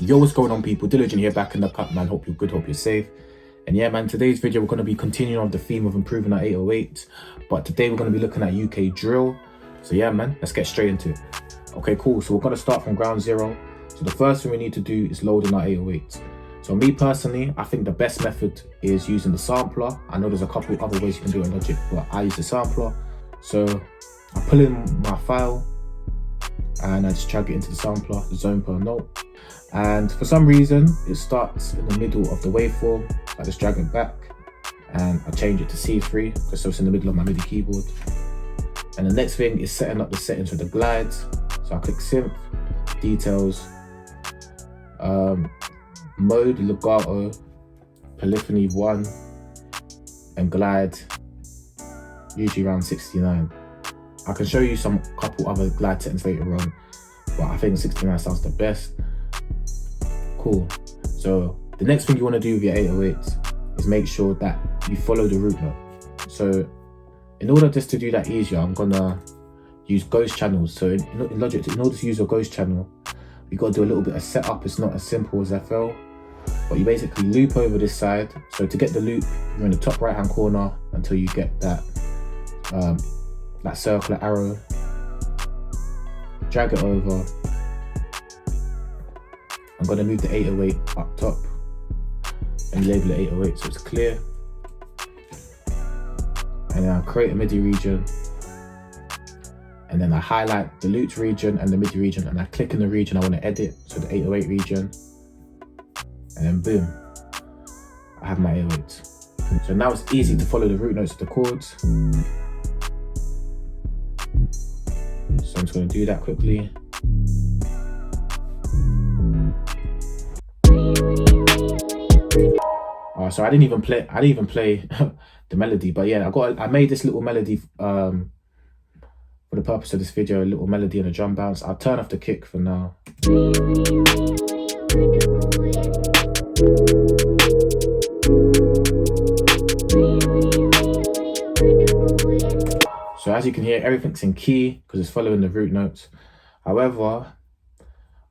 Yo, what's going on, people? Diligent here, back in the cut, man. Hope you're good, hope you're safe. And yeah, man, today's video, we're going to be continuing on the theme of improving our 808. But today, we're going to be looking at UK drill. So yeah, man, let's get straight into it. Okay, cool. So we're going to start from ground zero. So the first thing we need to do is load in our 808. So me personally, I think the best method is using the sampler. I know there's a couple other ways you can do it in Logic, but I use the sampler. So I pull in my file and I just drag it into the sampler, the zone per note. And for some reason, it starts in the middle of the waveform. I just drag it back and I change it to C3, just so it's in the middle of my MIDI keyboard. And the next thing is setting up the settings for the glides. So I click synth, details, mode, legato, polyphony 1, and glide, usually around 69. I can show you some couple other glide settings later on, but I think 69 sounds the best. Cool. So the next thing you want to do with your 808 is make sure that you follow the root note. So in order just to do that easier, I'm gonna use ghost channels. So in Logic, in order to use a ghost channel, you got to do a little bit of setup. It's not as simple as FL, but you basically loop over this side. So to get the loop, you're in the top right hand corner until you get that that circular arrow. Drag it over. I'm going to move the 808 up top and label it 808 so it's clear. And then I'll create a MIDI region. And then I highlight the loops region and the MIDI region, and I click in the region I want to edit, so the 808 region. And then boom, I have my 808. So now it's easy to follow the root notes of the chords. So I'm just going to do that quickly. So I didn't even play the melody, but yeah, I made this little melody for the purpose of this video, a little melody and a drum bounce. I'll turn off the kick for now. So as you can hear, everything's in key because it's following the root notes. However,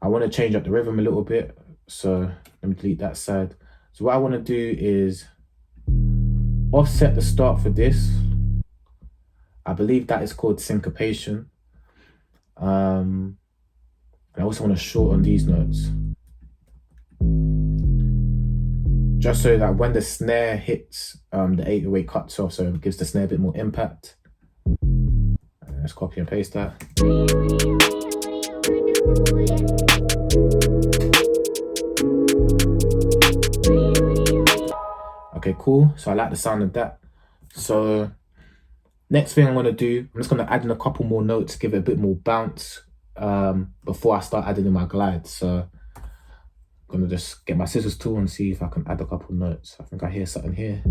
I want to change up the rhythm a little bit. So let me delete that side. So what I want to do is offset the start for this. I believe that is called syncopation. I also want to shorten these notes, just so that when the snare hits, the 808 cuts off, so it gives the snare a bit more impact. Let's copy and paste that. Okay, cool. So I like the sound of that. So next thing I'm going to do, I'm just going to add in a couple more notes, give it a bit more bounce before I start adding in my glides. So I'm going to just get my scissors tool and see if I can add a couple notes. I think I hear something here.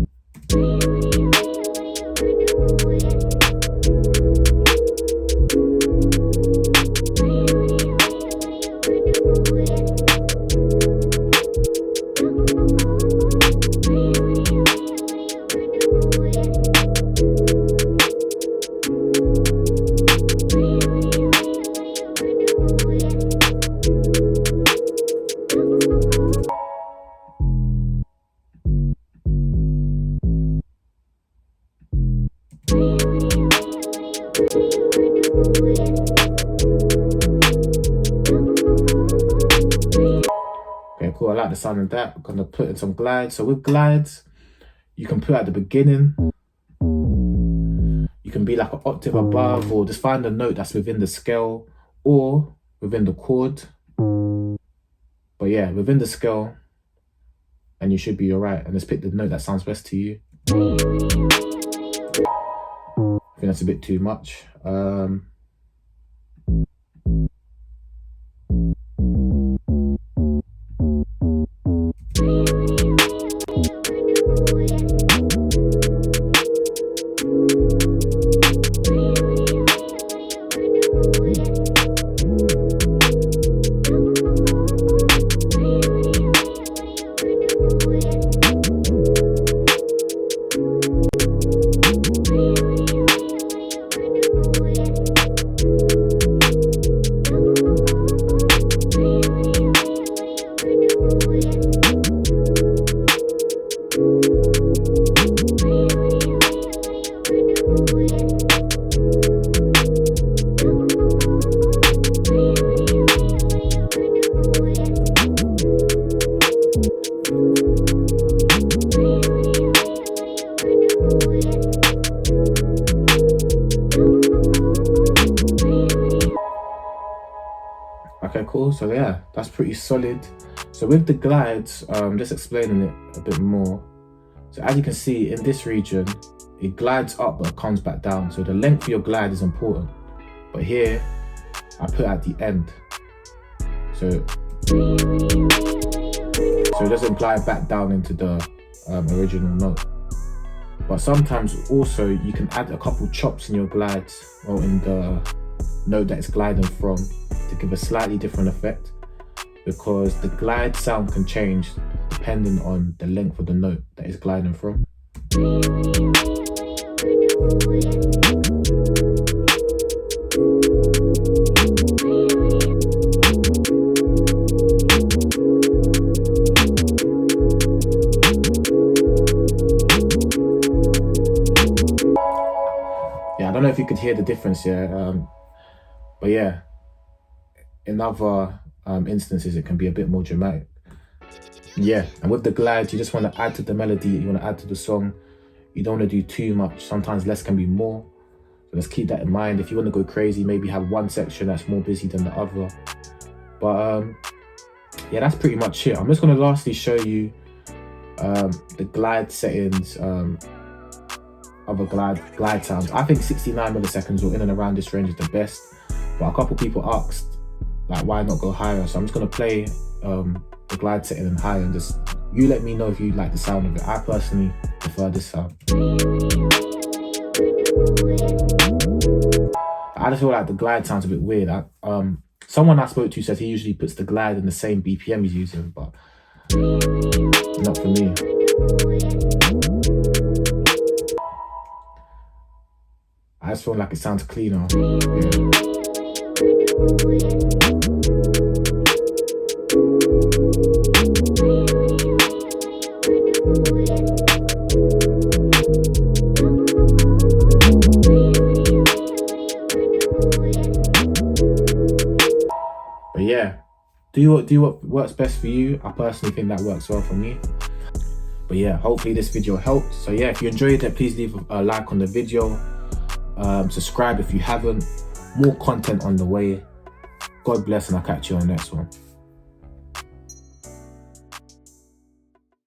Okay, cool. I like the sound of that. I'm gonna put in some glides. So with glides, you can put at the beginning. You can be like an octave above, or just find a note that's within the scale or within the chord. But yeah, within the scale, and you should be alright. And just pick the note that sounds best to you. I think that's a bit too much. Cool, so yeah, that's pretty solid. So with the glides, just explaining it a bit more. So as you can see in this region, it glides up but comes back down. So the length of your glide is important. But here, I put at the end. So it doesn't glide back down into the original note. But sometimes also you can add a couple chops in your glides or in the note that it's gliding from to give a slightly different effect, because the glide sound can change depending on the length of the note that it's gliding from. Yeah, I don't know if you could hear the difference here, but yeah, in other instances it can be a bit more dramatic. Yeah, and with the glides, you just want to add to the melody, you want to add to the song. You don't want to do too much. Sometimes less can be more. So let's keep that in mind. If you want to go crazy, maybe have one section that's more busy than the other. But yeah, that's pretty much it. I'm just going to lastly show you the glide settings, other glide sounds. I think 69 milliseconds or in and around this range is the best. But a couple people asked, like, why not go higher? So I'm just going to play the glide setting and higher, and just you let me know if you like the sound of it. I personally prefer this sound. I just feel like the glide sounds a bit weird. Someone I spoke to says he usually puts the glide in the same BPM he's using, but not for me. I just feel like it sounds cleaner. Yeah. But yeah, do what works best for you. I personally think that works well for me. But yeah, hopefully this video helped. So yeah, if you enjoyed it, please leave a like on the video. Subscribe if you haven't. More content on the way. God bless, and I'll catch you on the next one.